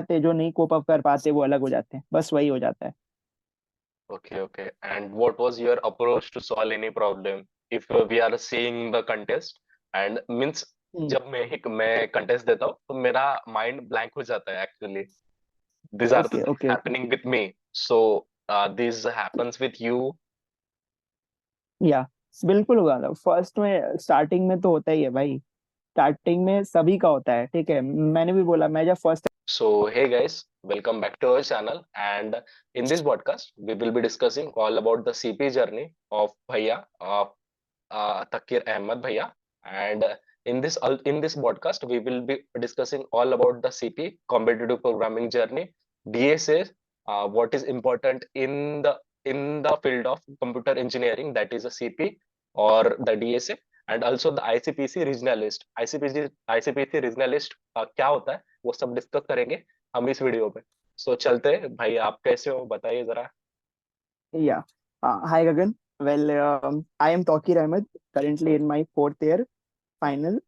जाते हैं, जो नहीं कोप अप कर पाते वो अलग हो जाते हैं, बस वही हो जाता है। Okay, okay. And what was your approach to solve any problem if we are seeing the contest and means हम्म। जब मैं contest देता हूँ तो मेरा mind blank हो जाता है actually. These are the okay things okay okay. happening with me. So this happens with you. या बिल्कुल होगा था फर्स्ट में, स्टार्टिंग में तो होता ही है भाई। स्टार्टिंग में सभी का होता है, ठीक है। मैंने भी बोला, मैं जब first. So hey guys, welcome back to our channel. And in this podcast, we will be discussing all about the CP journey of Bhaiya, of Takir Ahmed Bhaiya. And in this podcast, we will be discussing all about the CP competitive programming journey, DSA, what is important in the field of computer engineering, that is a CP or the DSA, and also the ICPC regional list. ICPC regional list क्या होता है वो सब discuss करेंगे हम इस video पे। सो चलते हैं भाई, आप कैसे हो बताइए जरा। Yeah. Hi Gagan. Well, I am Tawkir Ahmed, currently in my fourth year final,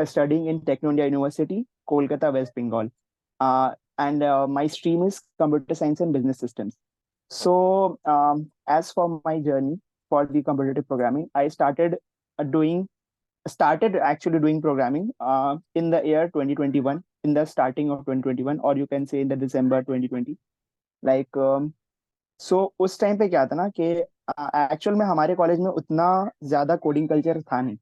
studying in Techno India University, Kolkata, West Bengal. And my stream is computer science and business systems. So, as for my journey for the competitive programming, I started actually doing programming in the year 2021, in the starting of 2021, or you can say in the December 2020. Like, उस time पे क्या था ना कि actual में हमारे college में उतना ज्यादा कोडिंग कल्चर था नहीं,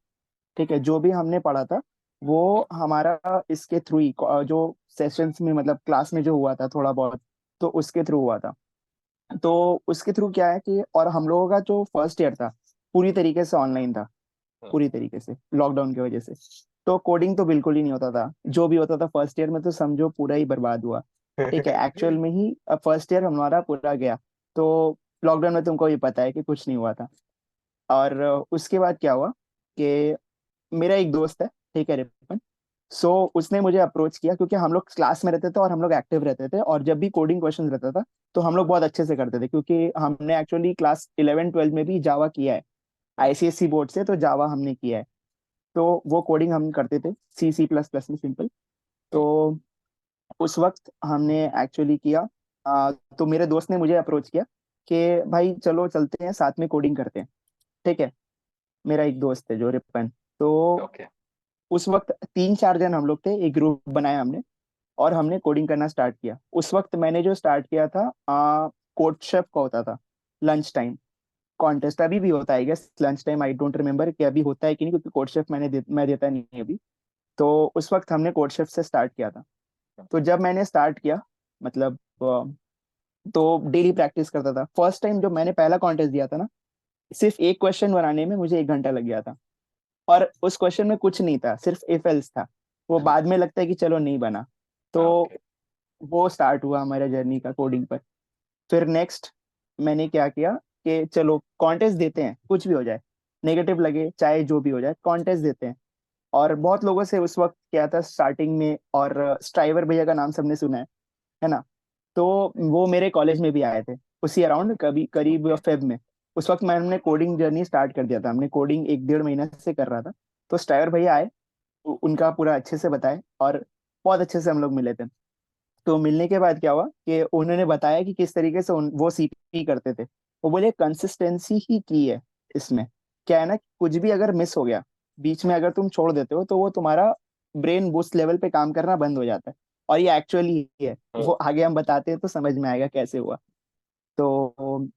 ठीक है। जो भी हमने पढ़ा था वो हमारा इसके थ्रू ही, जो सेशंस में मतलब क्लास में जो हुआ था थोड़ा बहुत, तो उसके थ्रू हुआ था। तो उसके थ्रू क्या है कि, और हम लोगों का जो फर्स्ट ईयर था पूरी तरीके से ऑनलाइन था, पूरी तरीके से लॉकडाउन की वजह से। तो कोडिंग तो बिल्कुल ही नहीं होता था, जो भी होता था फर्स्ट ईयर में तो समझो पूरा ही बर्बाद हुआ, ठीक है। एक्चुअल में ही फर्स्ट ईयर हमारा पूरा गया। तो लॉकडाउन में तुमको भी पता है कि कुछ नहीं हुआ था। और उसके बाद क्या हुआ कि मेरा एक दोस्त है, ठीक है, रिपन। उसने मुझे अप्रोच किया क्योंकि हम लोग क्लास में रहते थे और हम लोग एक्टिव रहते थे, और जब भी कोडिंग क्वेश्चन रहता था तो हम लोग बहुत अच्छे से करते थे, क्योंकि हमने एक्चुअली क्लास 11 12 में भी जावा किया है, आईसीएससी बोर्ड से, तो जावा हमने किया है। तो वो कोडिंग हम करते थे C++ में, सिंपल। तो उस वक्त हमने एक्चुअली किया। तो मेरे दोस्त ने मुझे अप्रोच किया कि भाई चलो चलते हैं साथ में कोडिंग करते हैं, ठीक है। मेरा एक दोस्त है जो रिपन। तो ओके। उस वक्त 3 4 जन हम लोग थे, एक ग्रुप बनाया हमने और हमने कोडिंग करना स्टार्ट किया। उस वक्त मैंने जो स्टार्ट किया था, कोड शेफ का होता था लंच टाइम कॉन्टेस्ट। अभी भी होता है guess lunch time, I don't remember कि अभी होता है कि नहीं, क्योंकि कोड शेफ मैं देता नहीं अभी। तो उस वक्त हमने कोड शेफ से स्टार्ट किया था। तो जब मैंने स्टार्ट किया, मतलब तो डेली प्रैक्टिस करता था। फर्स्ट टाइम जब मैंने पहला कॉन्टेस्ट दिया था ना, सिर्फ एक क्वेश्चन बनाने में मुझे 1 घंटा लग गया था। और उस क्वेश्चन में कुछ नहीं था, सिर्फ इफ एल्स था। वो बाद में लगता है कि चलो नहीं बना। तो ओके। वो स्टार्ट हुआ हमारा जर्नी का कोडिंग पर। फिर नेक्स्ट मैंने क्या किया कि चलो कॉन्टेस्ट देते हैं, कुछ भी हो जाए, नेगेटिव लगे चाहे जो भी हो जाए, कॉन्टेस्ट देते हैं। और बहुत लोगों से उस वक्त क्या था स्टार्टिंग में, और स्ट्राइवर भैया का नाम सबने सुना है ना। तो वो मेरे कॉलेज में भी आए थे उसी अराउंड, कभी करीब ओके। फेब में। उस वक्त मैंने कोडिंग जर्नी स्टार्ट कर दिया था, हमने कोडिंग 1 1.5 महीना से कर रहा था। तो स्टाइवर भैया आए, उनका पूरा अच्छे से बताए, और बहुत अच्छे से हम लोग मिले थे। तो मिलने के बाद क्या हुआ कि उन्होंने बताया कि किस तरीके से वो सीपी करते थे। वो बोले कंसिस्टेंसी ही की है इसमें। क्या है ना, कुछ भी अगर मिस हो गया बीच में, अगर तुम छोड़ देते हो तो वो तुम्हारा ब्रेन बूस्ट लेवल पे काम करना बंद हो जाता है। और ये एक्चुअली है, वो आगे हम बताते हैं तो समझ में आएगा कैसे हुआ। तो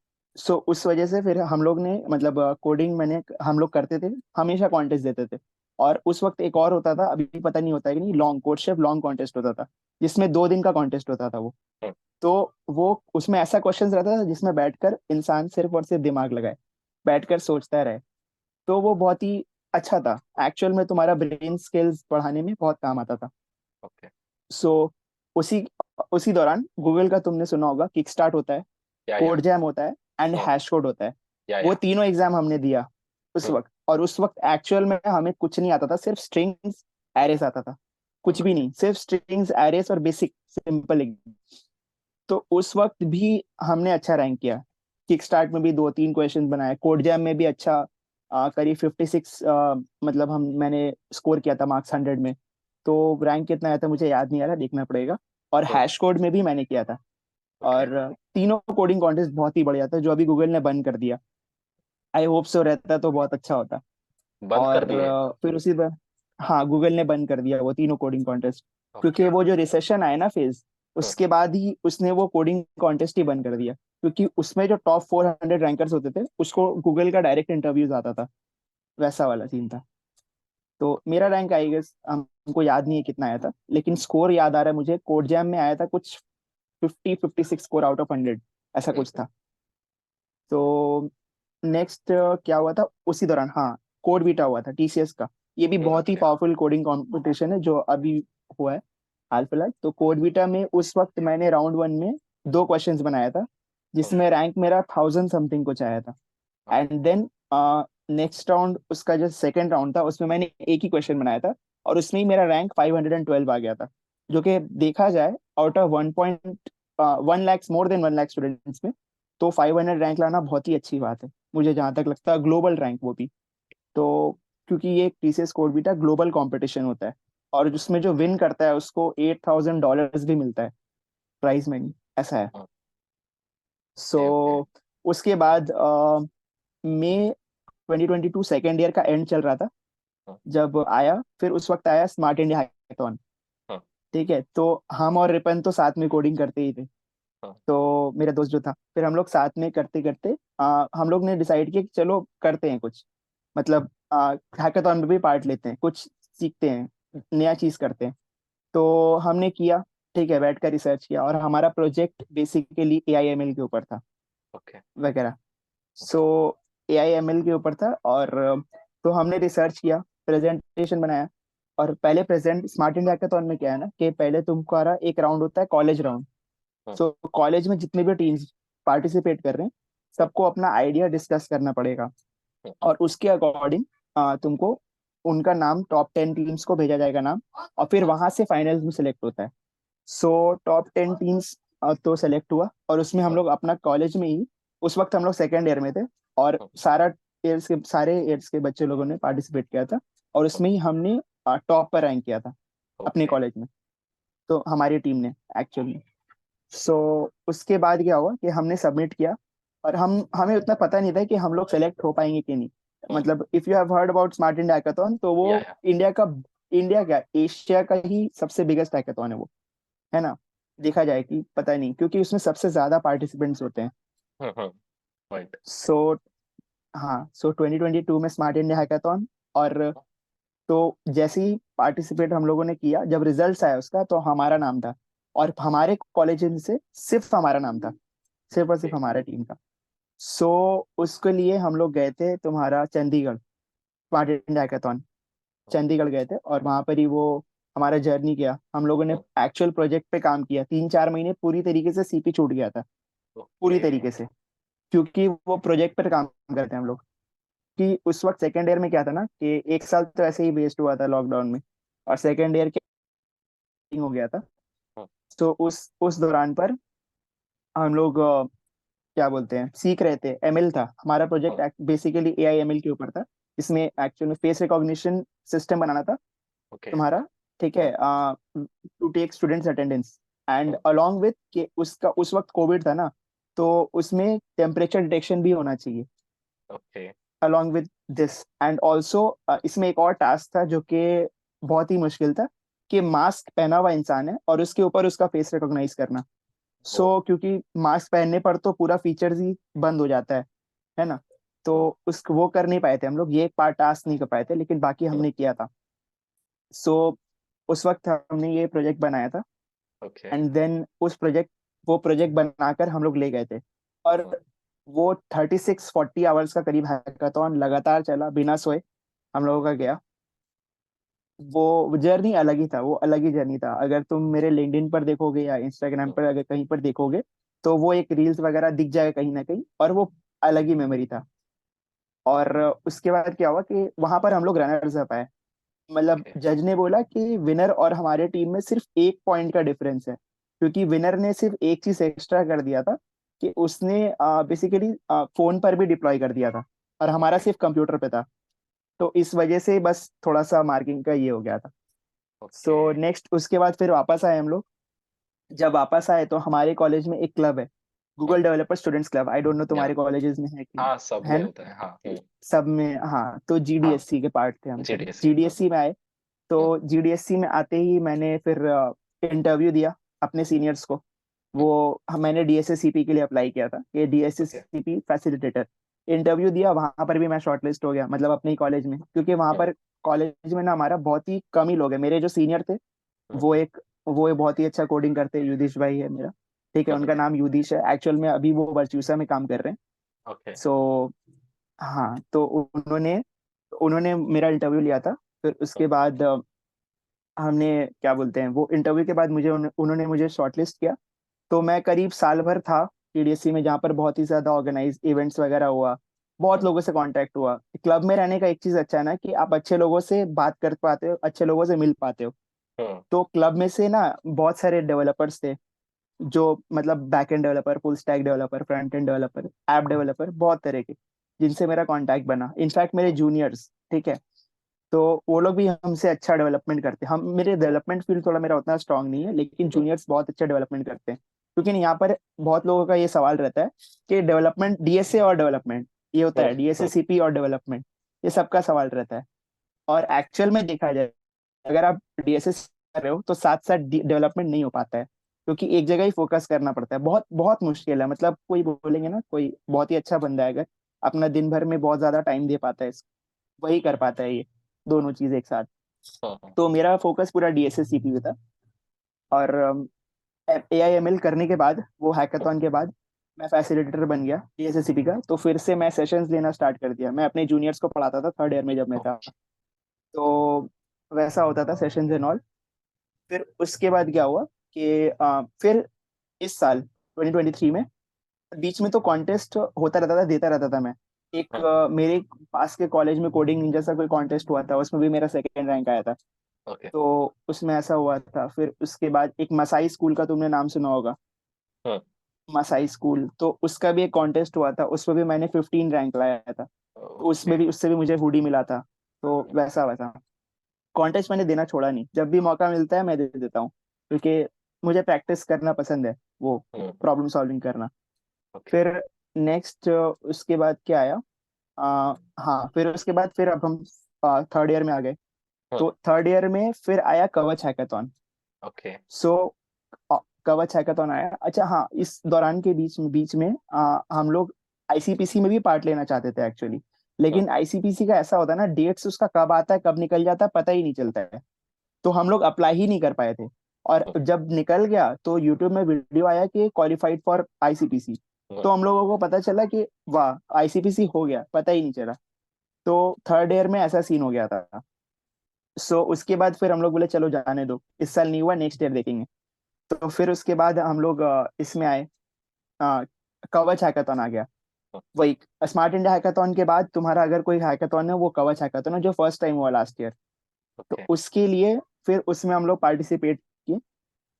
उस वजह से फिर हम लोग ने, मतलब कोडिंग मैंने हम लोग करते थे, हमेशा कॉन्टेस्ट देते थे। और उस वक्त एक और होता था, अभी पता नहीं होता है कि नहीं, long code chef long contest होता था, जिसमें 2 दिन का कॉन्टेस्ट होता था वो। तो वो उसमें ऐसा क्वेश्चन रहता था जिसमें बैठकर इंसान सिर्फ और सिर्फ दिमाग लगाए, बैठकर सोचता रहे। तो वो बहुत ही अच्छा था, एक्चुअल में तुम्हारा ब्रेन स्किल्स बढ़ाने में बहुत काम आता था। ओके। सो उसी उसी दौरान गूगल का तुमने सुना होगा, किक स्टार्ट होता है, या कोड जैम होता है, एंड हैश कोड होता है। वो या तीनों एग्जाम हमने दिया उस वक्त। और उस वक्त एक्चुअल में हमें कुछ नहीं आता था, सिर्फ स्ट्रिंग्स एरेस आता था, कुछ भी नहीं, सिर्फ स्ट्रिंग्स एरेस और बेसिक सिंपल। तो उस वक्त भी हमने अच्छा रैंक किया। किक स्टार्ट में भी 2 3 क्वेश्चन बनाए, कोड जैम में भी अच्छा, करीब 56, मतलब मैंने स्कोर किया था मार्क्स 100 में। तो रैंक कितना आया था मुझे याद नहीं आ रहा, देखना पड़ेगा। और हम्म, हैश कोड में भी मैंने किया था। ओके। और तीनों कोडिंग कॉन्टेस्ट बहुत ही बढ़िया था, जो अभी गूगल ने बंद कर दिया। आई होप सो रहता तो बहुत अच्छा होता। बंद कर और दिए? फिर उसी पर, हाँ, गूगल ने बंद कर दिया वो तीनों कोडिंग कॉन्टेस्ट। ओके। क्योंकि वो जो रिसेशन आया ना फेज, हम्म, उसके बाद ही उसने वो कोडिंग कॉन्टेस्ट ही बंद कर दिया। क्योंकि उसमें जो टॉप 400 रैंकर्स होते थे, उसको गूगल का डायरेक्ट इंटरव्यूज आता था। वैसा वाला सीन था। तो मेरा ओके। रैंक आई गेस, हमको याद नहीं है कितना आया था, लेकिन स्कोर याद आ रहा है मुझे, कोड जैम में आया था कुछ 56 स्कोर आउट ऑफ 100, ऐसा कुछ हम्म, था। तो नेक्स्ट क्या हुआ था उसी दौरान, हाँ, कोड बीटा हुआ था टीसीएस का। ये भी बहुत ही ओके। पावरफुल कोडिंग कंपटीशन है जो अभी हुआ है हाल फिलहाल। तो कोड बीटा में उस वक्त मैंने राउंड वन में 2 क्वेश्चंस बनाया था, हम्म, जिसमें रैंक मेरा 1000 समथिंग कुछ आया था। हाँ, एंड देन नेक्स्ट राउंड, उसका जो सेकंड राउंड था, उसमें मैंने एक ही क्वेश्चन बनाया था, और उसमें ही मेरा रैंक 512 आ गया था। जो कि देखा जाए, out of 1.1 lakh, more than 1 lakh students में, तो 500 रैंक लाना बहुत ही अच्छी बात है, मुझे जहां तक लगता है, ग्लोबल रैंक वो भी। तो क्योंकि ये TCS code beta global competition होता है, और जिसमें जो विन करता है उसको $8000 भी मिलता है, प्राइज मनी, ऐसा है। हाँ, सो ओके ओके। उसके बाद मई 2022 सेकेंड ईयर का एंड चल रहा था, हाँ, जब आया, फिर उस वक्त आया स्मार्ट इंडिया हैकाथॉन। हाँ, ठीक है, तो हम और रिपन तो साथ में कोडिंग करते ही थे। हाँ, तो मेरा दोस्त जो था, फिर हम लोग साथ में करते करते हम लोग ने डिसाइड किया कि चलो करते हैं कुछ, मतलब हैकाथॉन में भी पार्ट लेते हैं, कुछ सीखते हैं, नया चीज करते हैं। तो हमने किया, ठीक है, बैठ कर रिसर्च किया, और हमारा प्रोजेक्ट बेसिकली AIML के ऊपर था, ओके वगैरह। So okay. AIML के ऊपर था, और तो हमने रिसर्च किया, प्रेजेंटेशन बनाया। और पहले प्रेजेंट स्मार्ट इंडिया हैकाथॉन में क्या है ना, कि पहले तुम्हारा एक राउंड होता है, कॉलेज राउंड। हाँ, सो कॉलेज में जितने भी टीम्स पार्टिसिपेट कर रहे हैं, हाँ, सबको अपना आइडिया डिस्कस करना पड़ेगा। हाँ, और उसके अकॉर्डिंग तुमको उनका नाम, टॉप 10 टीम्स को भेजा जाएगा नाम, और फिर वहां से फाइनल्स में सिलेक्ट होता है। सो टॉप 10 टीम्स तो सेलेक्ट हुआ, और उसमें हम हाँ, लोग अपना कॉलेज में ही, उस वक्त हम लोग सेकेंड ईयर में थे, और हाँ, सारे ईयर्स के बच्चे लोगों ने पार्टिसिपेट किया था, और हाँ, उसमें ही हमने टॉप पर रैंक किया था अपने ओके। कॉलेज में, तो हमारी टीम ने एक्चुअली। सो उसके बाद क्या हुआ कि हमने सबमिट किया, और हमें उतना पता नहीं था कि हम लोग सेलेक्ट हो पाएंगे कि नहीं। हाँ, मतलब if you have heard about smart India hackathon, तो वो या इंडिया क्या, एशिया का ही सबसे बिगेस्ट हैकाथॉन है वो, है ना। देखा जाए कि पता नहीं, क्योंकि उसमें सबसे ज्यादा पार्टिसिपेंट्स होते हैं। हाँ, हाँ, पॉइंट। सो हाँ, सो 2022 में स्मार्ट इंडिया हैकाथॉन। और तो जैसे ही पार्टिसिपेट हम लोगों ने किया, जब रिजल्ट्स आया उसका, तो हमारा नाम था, और हमारे कॉलेज से सिर्फ हमारा नाम था, सिर्फ और सिर्फ ओके हमारा टीम का। सो उसके लिए हम लोग गए थे तुम्हारा Chandigarh, smart India hackathon, Chandigarh गए थे, और वहां पर ही वो हमारा जर्नी किया, हम लोगों ने एक्चुअल प्रोजेक्ट पे काम किया, 3-4 महीने पूरी तरीके से सीपी छूट गया था, पूरी ओके। तरीके से। क्योंकि वो प्रोजेक्ट पर काम करते हैं हम लोग। कि उस वक्त सेकेंड ईयर में क्या था ना, कि एक साल तो ऐसे ही वेस्ट हुआ था लॉकडाउन में, और सेकेंड ईयर के हो गया था। हाँ, तो उस दौरान पर हम लोग क्या बोलते हैं, सीख रहे थे, ML था हमारा हाँ, प्रोजेक्ट, बेसिकली AI ML के ऊपर था। इसमें एक्चुअल में फेस रिकॉग्निशन सिस्टम बनाना था ओके। तुम्हारा, ठीक हाँ, है, to take students attendance, and हाँ, अलोंग विथ के उसका उस वक्त कोविड था ना, तो उसमें टेम्परेचर डिटेक्शन भी होना चाहिए okay. Along with this. And also इसमें एक और टास्क था जो कि बहुत ही मुश्किल था, कि मास्क पहना हुआ इंसान है, और उसके ऊपर उसका फेस रिकॉग्नाइज करना। ओ, क्योंकि मास्क पहनने पर तो पूरा फीचर्स ही बंद हो जाता है ना। तो हाँ, उस वो कर नहीं पाए थे हम लोग, ये एक पार्ट टास्क नहीं कर पाए थे, लेकिन बाकी हाँ, हमने किया था। सो उस वक्त हमने ये प्रोजेक्ट बनाया था। ओके। एंड देन वो प्रोजेक्ट बनाकर हम लोग ले गए थे। और हाँ, वो 36-40 आवर्स का करीब हैकाथॉन लगातार चला, बिना सोए हम लोगों का गया। वो जर्नी अलग ही था, वो अलग ही जर्नी था। अगर तुम मेरे लिंक्डइन पर देखोगे या इंस्टाग्राम हाँ, पर अगर कहीं पर देखोगे, तो वो एक रील्स वगैरह दिख जाएगा कहीं ना कहीं, और वो अलग ही मेमोरी था। और उसके बाद क्या हुआ कि वहां पर हम लोग रनर्स अप आए। मतलब ओके। जज ने बोला कि विनर और हमारे टीम में सिर्फ 1 पॉइंट का डिफरेंस है, क्योंकि विनर ने सिर्फ एक चीज एक्स्ट्रा कर दिया था, कि उसने बेसिकली फोन पर भी डिप्लॉय कर दिया था, और हमारा ओके सिर्फ कंप्यूटर पे था। तो इस वजह से बस थोड़ा सा मार्किंग का ये हो गया था। ओके। सो नेक्स्ट उसके बाद फिर वापस आए हम लोग, जब वापस आए तो हमारे कॉलेज में एक क्लब है, hmm, Google developer students club. I don't know या तुम्हारे कॉलेजेस में है कि नहीं, हाँ, सब है में ना? होता है, हाँ। सब में, हाँ। तो हाँ, जीडीएससी के पार्ट थे हम सब, जीडीएस। जीडीएससी में आए। हम्म, तो जीडीएससी में आते ही मैंने फिर इंटरव्यू दिया अपने सीनियर्स को। हम्म, मैंने डीएसएससीपी के लिए अप्लाई किया था, ये ओके। डीएसएससीपी फैसिलिटेटर। इंटरव्यू दिया, वहां पर भी मैं शॉर्टलिस्ट हो गया, मतलब अपने ही कॉलेज में, क्योंकि वहां हम्म, पर कॉलेज में ना हमारा बहुत ही कम ही लोग हैं। मेरे जो सीनियर थे, हम्म, वो एक बहुत ही अच्छा कोडिंग करते हैं, युधिश भाई है मेरा। ठीक है, उनका ओके। नाम युधिश है, एक्चुअल में अभी वो वर्चूसा में काम कर रहे हैं। ओके। सो हाँ, तो उन्होंने उन्होंने मेरा इंटरव्यू लिया था। फिर उसके बाद हमने, क्या बोलते हैं, वो इंटरव्यू के बाद उन्होंने मुझे शॉर्टलिस्ट किया। तो मैं करीब साल भर था टीडीएससी में, जहाँ पर बहुत ही ज्यादा ऑर्गेनाइज इवेंट्स वगैरह हुआ, बहुत हम्म, लोगों से कांटेक्ट हुआ। क्लब में रहने का एक चीज अच्छा है ना, कि आप अच्छे लोगों से बात कर पाते हो, अच्छे लोगों से मिल पाते हो। हम्म, तो क्लब में से ना बहुत सारे डेवलपर्स थे, जो मतलब back end developer, full stack developer, front end developer, app developer, बहुत तरह के, जिनसे मेरा कांटेक्ट बना। इनफैक्ट मेरे जूनियर्स, ठीक है, तो वो लोग भी हमसे अच्छा डेवलपमेंट करते हैं। हम मेरे हम्म, डेवलपमेंट फील्ड थोड़ा मेरा उतना स्ट्रांग नहीं है, लेकिन हम्म, जूनियर्स बहुत अच्छा डेवलपमेंट करते हैं। क्योंकि नहीं, यहाँ पर बहुत लोगों का ये सवाल रहता है कि डेवलपमेंट डीएसए और डेवलपमेंट, ये होता हम्म, है डीएसए सीपी और डेवलपमेंट, ये सबका सवाल रहता है। और एक्चुअल में देखा जाए, अगर आप डीएसए कर रहे हो तो साथ साथ डेवलपमेंट नहीं हो पाता है, क्योंकि एक जगह ही फोकस करना पड़ता है। बहुत बहुत मुश्किल है, मतलब कोई बोलेंगे ना, कोई बहुत ही अच्छा बंदा है, अगर अपना दिन भर में बहुत ज्यादा टाइम दे पाता है, वही कर पाता है ये दोनों चीज एक साथ। हम्म, तो मेरा फोकस पूरा डीएसएस सीपी पे था। और ए आई एम एल करने के बाद, वो हैकाथॉन के बाद, मैं फैसिलिटेटर बन गया डीएसएस सीपी का। तो फिर से मैं सेशंस लेना स्टार्ट कर दिया। मैं अपने जूनियर्स को पढ़ाता था थर्ड ईयर में जब मैं था। तो वैसा होता था, सेशंस एंड ऑल। फिर उसके बाद क्या हुआ कि फिर इस साल 2023 में, बीच में तो कॉन्टेस्ट होता रहता था, देता रहता था मैं। एक हम्म, मेरे पास के कॉलेज में कोडिंग निंजा सा कोई कॉन्टेस्ट हुआ था, उसमें भी मेरा सेकंड रैंक आया था। ओके। तो उसमें ऐसा हुआ था। फिर उसके बाद एक मसाई स्कूल का तुमने नाम सुना होगा, हम्म, मसाई स्कूल, तो उसका भी एक कॉन्टेस्ट हुआ था, उसमें भी मैंने 15 रैंक लाया था। तो ओके। उसमें भी, उससे भी मुझे हुडी मिला था। तो वैसा वैसा कॉन्टेस्ट मैंने देना छोड़ा नहीं, जब भी मौका मिलता है मैं दे देता हूँ, क्योंकि मुझे प्रैक्टिस करना पसंद है, वो हम्म, प्रॉब्लम सॉल्विंग करना। ओके। फिर नेक्स्ट उसके बाद क्या आया? हाँ, फिर उसके बाद फिर अब हम थर्ड ईयर में आ गए। हम्म, तो थर्ड ईयर में फिर आया कवच हैकाथॉन। ओके। सो कवच हैकाथॉन आया। अच्छा हाँ, इस दौरान के बीच में हम लोग आईसीपीसी में भी पार्ट लेना चाहते थे एक्चुअली। हम्म, लेकिन आईसीपीसी का ऐसा होता है ना, डेट्स उसका कब आता है कब निकल जाता है पता ही नहीं चलता है। तो हम लोग अप्लाई ही नहीं कर पाए थे। और हम्म, जब निकल गया तो यूट्यूब में वीडियो आया कि क्वालिफाइड फॉर आईसीपीसी। हम्म, तो हम लोगों को पता चला कि वाह, आईसीपीसी हो गया, पता ही नहीं चला। तो थर्ड ईयर में ऐसा सीन हो गया था। सो उसके बाद फिर हम लोग बोले चलो जाने दो, इस साल नहीं हुआ, नेक्स्ट ईयर देखेंगे। तो फिर उसके बाद हम लोग इसमें आए, अ, कवच हैकाथॉन आ गया। हम्म, वही स्मार्ट इंडिया हैकाथॉन के बाद तुम्हारा अगर कोई हैकाथॉन है, वो कवच हैकाथॉन है, जो फर्स्ट टाइम हुआ लास्ट ईयर। तो ओके। उसके लिए फिर उसमें हम लोग पार्टिसिपेट किए।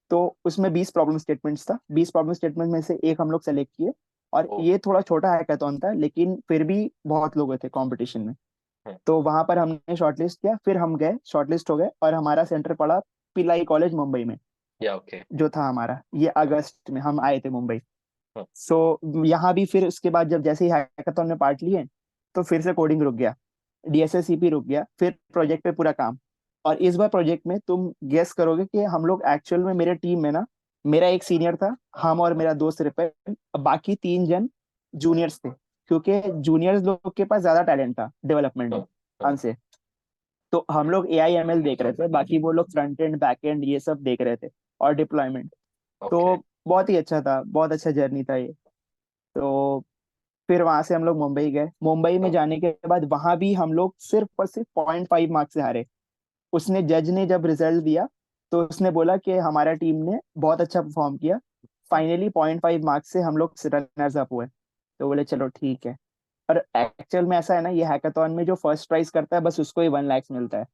तो उसमें 20 प्रॉब्लम स्टेटमेंट्स था, 20 प्रॉब्लम स्टेटमेंट में से एक हम लोग सेलेक्ट किए। और ओ। ये थोड़ा छोटा हैकाथॉन था, लेकिन फिर भी बहुत लोग थे कंपटीशन में। हम्म, तो वहां पर हमने शॉर्टलिस्ट किया, फिर हम गए, शॉर्टलिस्ट हो गए, और हमारा सेंटर पड़ा पिलाई कॉलेज मुंबई में, या ओके। जो था हमारा। ये हम्म, अगस्त में हम आए थे मुंबई। हम्म, सो यहाँ भी फिर उसके बाद जब जैसे ही हैकाथॉन में पार्ट लिए, तो फिर से कोडिंग रुक गया, डीएसएससीपी रुक गया, फिर हम्म, प्रोजेक्ट पे पूरा काम। और इस बार प्रोजेक्ट में तुम गेस करोगे कि हम लोग एक्चुअल में, मेरे टीम में ना, मेरा एक सीनियर था, हम और मेरा दोस्त रिपेन, बाकी 3 जन जूनियर्स थे। क्योंकि जूनियर्स लोग के पास ज्यादा टैलेंट था डेवलपमेंट में हम्म, हम्म, हमसे। तो हम लोग ए आई एम एल देख रहे थे, बाकी वो लोग फ्रंट एंड बैक एंड ये सब देख रहे थे, और डिप्लॉयमेंट। तो ओके। बहुत ही अच्छा था, बहुत अच्छा जर्नी था ये। तो फिर वहां से हम लोग मुंबई गए। मुंबई में हम्म, जाने के बाद वहां भी हम लोग सिर्फ और सिर्फ 0.5 मार्क्स से हारे। उसने, जज ने जब रिजल्ट दिया, तो उसने बोला कि हमारा टीम ने बहुत अच्छा परफॉर्म किया। हम्म, फाइनली 0.5 मार्क्स से हम लोग रनर्स अप हुए। तो बोले चलो ठीक है। और हम्म, एक्चुअल में ऐसा है ना, ये हैकाथॉन में जो फर्स्ट प्राइज करता है बस उसको ही 1 लाख मिलता है।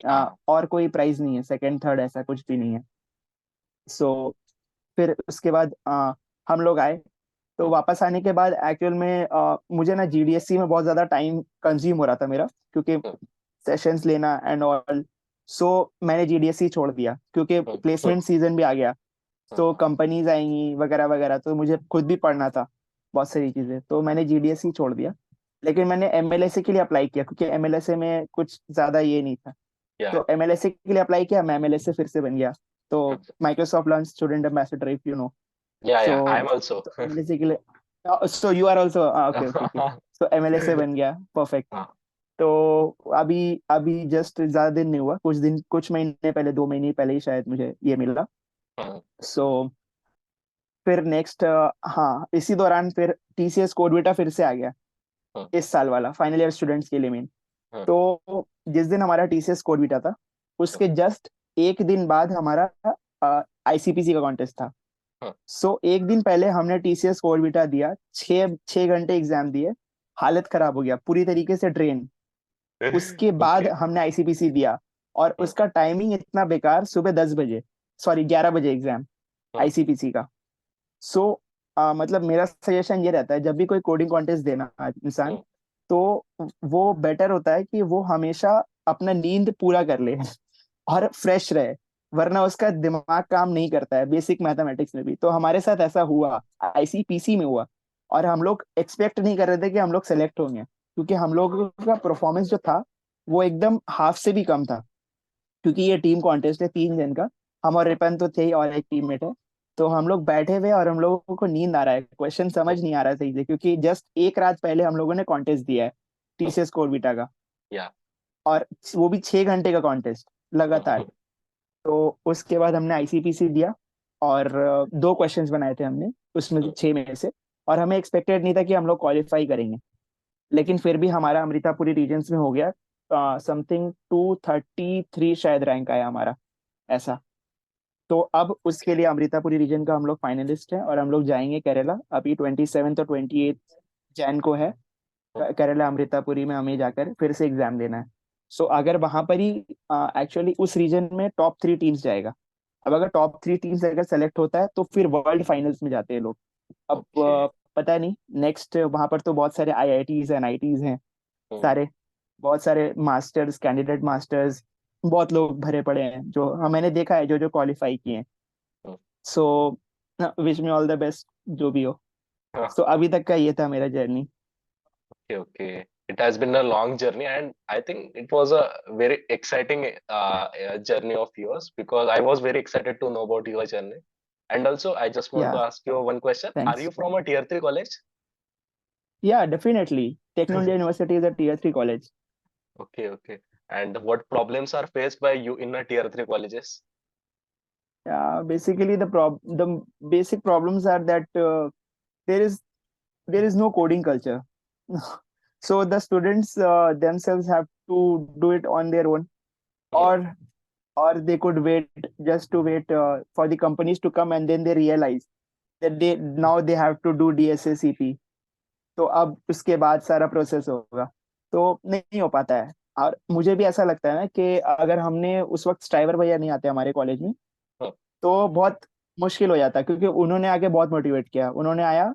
हाँ। और कोई प्राइज नहीं है, सेकंड थर्ड ऐसा कुछ भी नहीं है। सो फिर उसके बाद हम लोग आए। तो हम्म, वापस आने के बाद एक्चुअल में मुझे ना जीडीएससी में बहुत ज्यादा टाइम कंज्यूम हो रहा था मेरा, क्योंकि हम्म, सेशंस लेना एंड ऑल। सो मैंने जीडीएससी छोड़ दिया, क्योंकि हम्म, प्लेसमेंट सीजन भी आ गया। तो कंपनीज आएंगी वगैरह वगैरह, तो मुझे खुद भी पढ़ना था बहुत सारी चीजें, तो मैंने जीडीएस ही छोड़ दिया। लेकिन मैंने एमएलएसए के लिए अप्लाई किया, क्योंकि एमएलएसए में कुछ ज्यादा ये नहीं था। या तो एमएलएसए के लिए अप्लाई किया, मैं एमएलएसए फिर से बन गया। तो Microsoft learn student ambassador, if you know. Yeah so I am also. तो एमएलएसए के लिए, so you are also, okay okay okay. So M L S A बन गया, परफेक्ट। हाँ तो अभी अभी जस्ट ज्यादा दिन नहीं हुआ, कुछ महीने पहले, 2 महीने पहले ही शायद मुझे ये मिला। हाँ सो फिर नेक्स्ट, हाँ, इसी दौरान फिर टीसीएस कोड फिर से आ गया, हाँ इस साल वाला फाइनल ईयर स्टूडेंट्स के लिए मेन। हाँ तो जिस दिन हमारा टीसीएस कोड था, हाँ उसके जस्ट एक दिन बाद हमारा आईसीपीसी का कॉन्टेस्ट था। हाँ। सो एक दिन पहले हमने टीसीएस कोड दिया, 6 6 घंटे एग्जाम दिए, हालत खराब हो गया, पूरी तरीके से ड्रेन। उसके बाद ओके। हमने आईसीपीसी दिया, और उसका टाइमिंग इतना बेकार, सुबह 10 बजे, सॉरी 11 बजे एग्जाम आईसीपीसी का। सो मतलब मेरा सजेशन ये रहता है, जब भी कोई कोडिंग कॉन्टेस्ट देना इंसान, तो वो बेटर होता है कि वो हमेशा अपना नींद पूरा कर ले और फ्रेश रहे, वरना उसका दिमाग काम नहीं करता है बेसिक मैथमेटिक्स में भी। तो हमारे साथ ऐसा हुआ, आईसीपीसी में हुआ, और हम लोग एक्सपेक्ट नहीं कर रहे थे कि हम लोग सेलेक्ट होंगे, क्योंकि हम लोग का परफॉर्मेंस जो था वो एकदम हाफ से भी कम था। क्योंकि ये टीम कॉन्टेस्ट है 3 दिन का, हम और रिपन तो थे ही, और एक टीममेट है। तो हम लोग बैठे हुए, और हम लोगों को नींद आ रहा है, क्वेश्चन समझ नहीं आ रहा है सही से, क्योंकि जस्ट एक रात पहले हम लोगों ने कॉन्टेस्ट दिया है टीसीएस कोरबीटा का, या और वो भी 6 घंटे का कॉन्टेस्ट लगातार। तो उसके बाद हमने आईसीपीसी दिया, और 2 क्वेश्चंस बनाए थे हमने उसमें से, 6 में से। और हमें एक्सपेक्टेड नहीं था कि हम लोग क्वालिफाई करेंगे, लेकिन फिर भी हमारा अमृतापुरी रीजन्स में हो गया, समथिंग 233 शायद रैंक आया हमारा, ऐसा। तो अब उसके लिए अमृतापुरी रीजन का हम लोग फाइनलिस्ट हैं, और हम लोग जाएंगे केरला, अभी 27 और 28 जैन को है। केरला अमृतापुरी में हमें जाकर फिर से एग्जाम देना है। सो अगर वहां पर ही, एक्चुअली उस रीजन में टॉप 3 टीम्स जाएगा। अब अगर टॉप 3 टीम्स अगर सेलेक्ट होता है, तो फिर वर्ल्ड फाइनल्स में जाते हैं लोग। अब ओके। पता नहीं नेक्स्ट, वहां पर तो बहुत सारे आईआईटीज एनआईटीज हैं, सारे, बहुत सारे मास्टर्स, कैंडिडेट मास्टर्स, बहुत लोग भरे पड़े हैं, जो हाँ मैंने देखा है, जो जो क्वालिफाई किए हैं। So wish me all the best, जो भी हो। सो अभी तक का ये था मेरा journey. Okay, okay. It has been a long journey, and I think it was a very exciting journey of yours, because I was very excited to know about your journey. And also, I just want to या, ask you one question. Are thanks. you from a tier 3 college? या, definitely, Techno India University is a tier 3 college. Okay, okay. And what problems are faced by you in a tier 3 colleges? Basically the basic problems are that there is there is no coding culture. So the students themselves have to do it on their own, Hmm. or they could wait, just to wait for the companies to come, and then they realize that they have to do DSACP। तो अब उसके बाद सारा process होगा, तो नहीं हो पाता है। और मुझे भी ऐसा लगता है ना, कि अगर हमने उस वक्त स्ट्राइवर भैया नहीं आते हमारे कॉलेज में, Hmm. तो बहुत मुश्किल हो जाता, क्योंकि उन्होंने आके बहुत मोटिवेट किया। उन्होंने आया,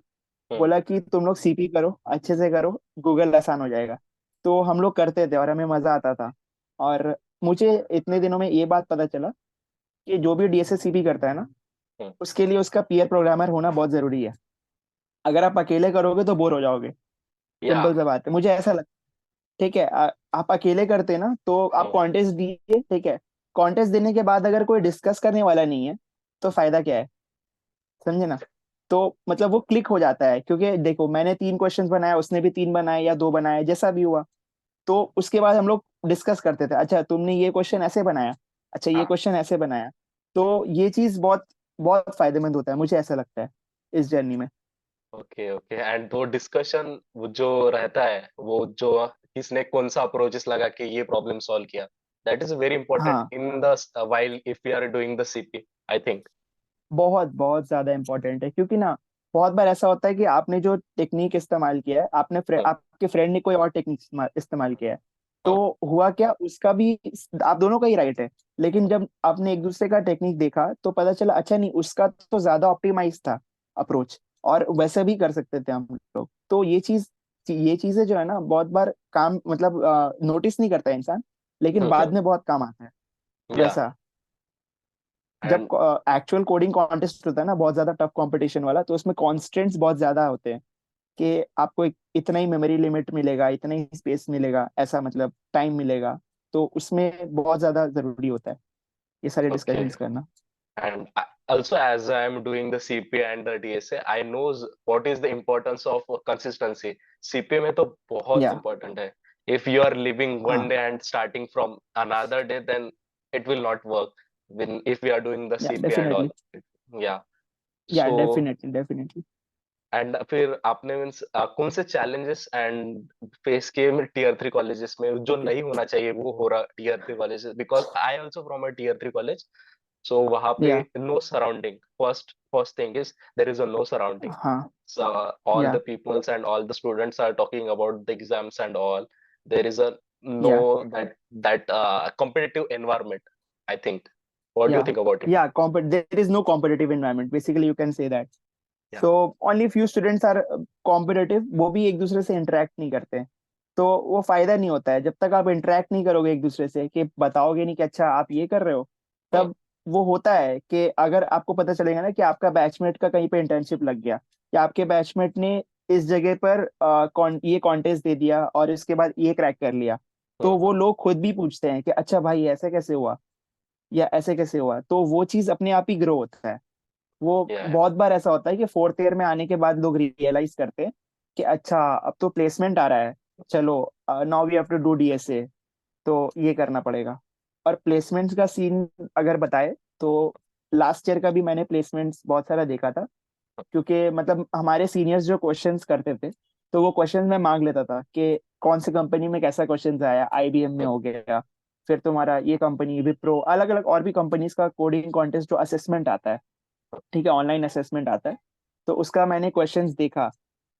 Hmm. बोला कि तुम लोग सीपी करो, अच्छे से करो, गूगल आसान हो जाएगा। तो हम लोग करते थे, और हमें मजा आता था। और मुझे इतने दिनों में ये बात पता चला कि जो भी डीएसए सीपी करता है ना, Hmm. उसके लिए उसका पीयर प्रोग्रामर होना बहुत जरूरी है। अगर आप अकेले करोगे तो बोर हो जाओगे, Yeah. सिंपल सा बात है, मुझे ऐसा लगता है। ठीक है, आप अकेले करते ना, तो आप Hmm. कॉन्टेस्ट दिए, ठीक है, कॉन्टेस्ट देने के बाद अगर कोई डिस्कस करने वाला नहीं है, तो फायदा क्या है, समझे ना। तो मतलब वो क्लिक हो जाता है, क्योंकि देखो, मैंने 3 क्वेश्चंस बनाया, उसने भी 3 बनाए या 2 बनाए, जैसा भी हुआ। तो उसके बाद हम लोग डिस्कस करते थे, अच्छा तुमने ये क्वेश्चन ऐसे बनाया, अच्छा ये हाँ. क्वेश्चन ऐसे बनाया। तो ये चीज बहुत बहुत फायदेमंद होता है, मुझे ऐसा लगता है, इस जर्नी में। Okay, okay. एंड वो डिस्कशन वो जो रहता है, वो जो किसने कौन सा अप्रोचेस लगा के ये प्रॉब्लम सॉल्व किया, दैट इज वेरी इंपॉर्टेंट हाँ, in the while if you are doing the CP, I think. बहुत बहुत ज्यादा इंपॉर्टेंट है, क्योंकि ना बहुत बार ऐसा होता है कि आपने जो टेक्निक इस्तेमाल किया है, हाँ आपके फ्रेंड ने कोई और टेक्निक इस्तेमाल किया है। तो हाँ हुआ क्या, उसका भी, आप दोनों का ही राइट है। लेकिन जब आपने एक दूसरे का टेक्निक देखा, तो पता चला, अच्छा नहीं, उसका तो ज्यादा ऑप्टिमाइज था अप्रोच, और वैसे भी कर सकते थे हम लोग। तो ये चीजें जो है ना, बहुत बार काम, मतलब नोटिस नहीं करता इंसान, लेकिन बाद में बहुत काम आता है, या। वैसा। जब एंड एक्चुअल कोडिंग कॉन्टेस्ट होता है ना, बहुत ज्यादा टफ कंपटीशन वाला, तो उसमें कॉन्स्टेंट्स बहुत ज्यादा होते हैं कि आपको इतना ही मेमोरी लिमिट मिलेगा, इतना ही स्पेस मिलेगा, ऐसा मतलब टाइम मिलेगा। तो उसमें बहुत ज्यादा जरूरी होता है ये सारे ओके, डिस्कशंस करना। and also as I am doing the CPA and the DSA, I knows what is the importance of consistency. CPA में तो बहुत या important है. If you are living one हाँ day and starting from another day, then it will not work. When if we are doing the या CPA and all, definitely, yeah. Yeah So definitely definitely. And फिर आपने means कौन से challenges and face किए tier 3 colleges में जो नहीं होना चाहिए वो हो रहा tier 3 colleges, because I also from a tier 3 college. So वहां पे yeah no surrounding, first thing is there is a no surrounding. हाँ So all या the peoples and all the students are talking about the exams and all. There is a no या that competitive environment, I think. What do you या think about it? या there is no competitive environment, basically you can say that. Yeah. So only few students are competitive, वो भी एक दूसरे से interact नहीं करते हैं। तो वो फायदा नहीं होता है जब तक आप इंटरेक्ट नहीं करोगे एक दूसरे से, कि बताओगे नहीं कि अच्छा आप ये कर रहे हो। Hmm. तब वो होता है कि अगर आपको पता चलेगा ना कि आपका बैचमेट का कहीं पे इंटर्नशिप लग गया, या आपके बैचमेट ने इस जगह पर ये कॉन्टेस्ट दे दिया और इसके बाद ये क्रैक कर लिया, तो वो Hmm. लोग खुद भी पूछते हैं कि अच्छा भाई ऐसे कैसे हुआ, या ऐसे कैसे हुआ। तो वो चीज अपने आप ही ग्रो होता है। वो Yeah. बहुत बार ऐसा होता है कि फोर्थ ईयर में आने के बाद लोग रियलाइज करते हैं कि अच्छा अब तो प्लेसमेंट आ रहा है, चलो now we have to do DSA, तो ये करना पड़ेगा। और प्लेसमेंट्स का सीन अगर बताए तो लास्ट ईयर का भी मैंने प्लेसमेंट्स बहुत सारा देखा था, क्योंकि मतलब हमारे सीनियर्स जो क्वेश्चंस करते थे, तो वो क्वेश्चंस मैं मांग लेता था कि कौन सी कंपनी में कैसा क्वेश्चंस आया, आईबीएम में Hmm. हो गया, फिर तुम्हारा ये कंपनी विप्रो, अलग अलग और भी कंपनीज का कोडिंग कॉन्टेस्ट जो असेसमेंट आता है, ठीक है, ऑनलाइन असेसमेंट आता है, तो उसका मैंने क्वेश्चंस देखा।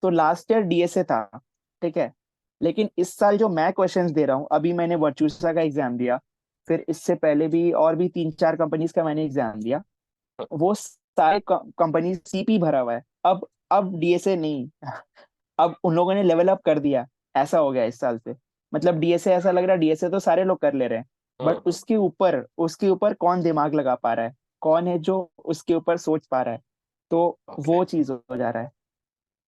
तो लास्ट ईयर डीएसए था, ठीक है, लेकिन इस साल जो मैं क्वेश्चंस दे रहा हूँ, अभी मैंने वर्चूसा का एग्जाम दिया, फिर इससे पहले भी और भी 3-4 कंपनीज का मैंने एग्जाम दिया, वो सारे कंपनी सीपी भरा हुआ है। अब डीएसए नहीं, अब उन लोगों ने लेवल अप कर दिया, ऐसा हो गया इस साल से। मतलब डीएसए ऐसा लग रहा है, डीएसए तो सारे लोग कर ले रहे हैं, बट Hmm. उसके ऊपर कौन दिमाग लगा पा रहा है, कौन है जो उसके ऊपर सोच पा रहा है। तो Okay. वो चीज हो जा रहा है।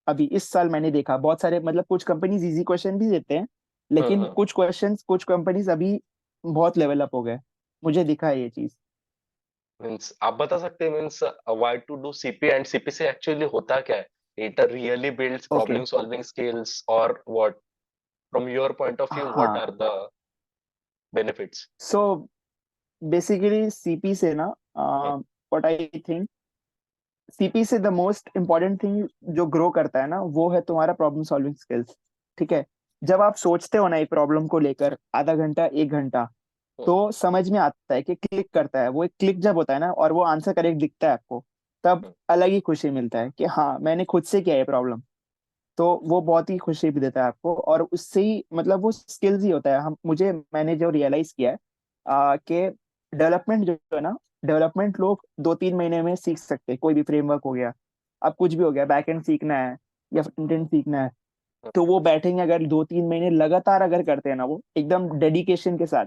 अभी इस साल मैंने देखा बहुत सारे, मतलब कुछ कंपनीज इजी क्वेश्चन भी देते हैं, लेकिन Hmm. कुछ क्वेश्चंस कुछ कंपनीज अभी बहुत लेवल अप हो गए, मुझे दिखा है ये चीज। मीन्स आप बता सकते हैं means why to do C P and C P से एक्चुअली होता क्या है? It really builds okay, problem solving skills और what? From your point of view what हाँ, are the benefits? So basically C P से ना, व्हाट आई थिंक, सीपी से the most important thing जो ग्रो करता है ना, वो है तुम्हारा प्रॉब्लम सॉल्विंग स्किल्स। ठीक है, जब आप सोचते हो ना एक प्रॉब्लम को लेकर आधा घंटा 1 घंटा, तो समझ में आता है कि क्लिक करता है, वो एक क्लिक जब होता है ना और वो आंसर करेक्ट दिखता है आपको, तब अलग ही खुशी मिलता है कि हाँ मैंने खुद से किया है प्रॉब्लम। तो वो बहुत ही खुशी भी देता है आपको, और उससे ही मतलब वो स्किल्स ही होता है। हम मुझे मैंने जो रियलाइज किया है कि डेवलपमेंट जो है ना, डेवलपमेंट लोग 2-3 महीने में सीख सकते हैं, कोई भी फ्रेमवर्क हो गया, अब कुछ भी हो गया, बैकएंड सीखना है या फ्रंट एंड सीखना है, तो वो बैठेंगे, अगर 2-3 महीने लगातार अगर करते हैं ना, वो एकदम डेडिकेशन के साथ,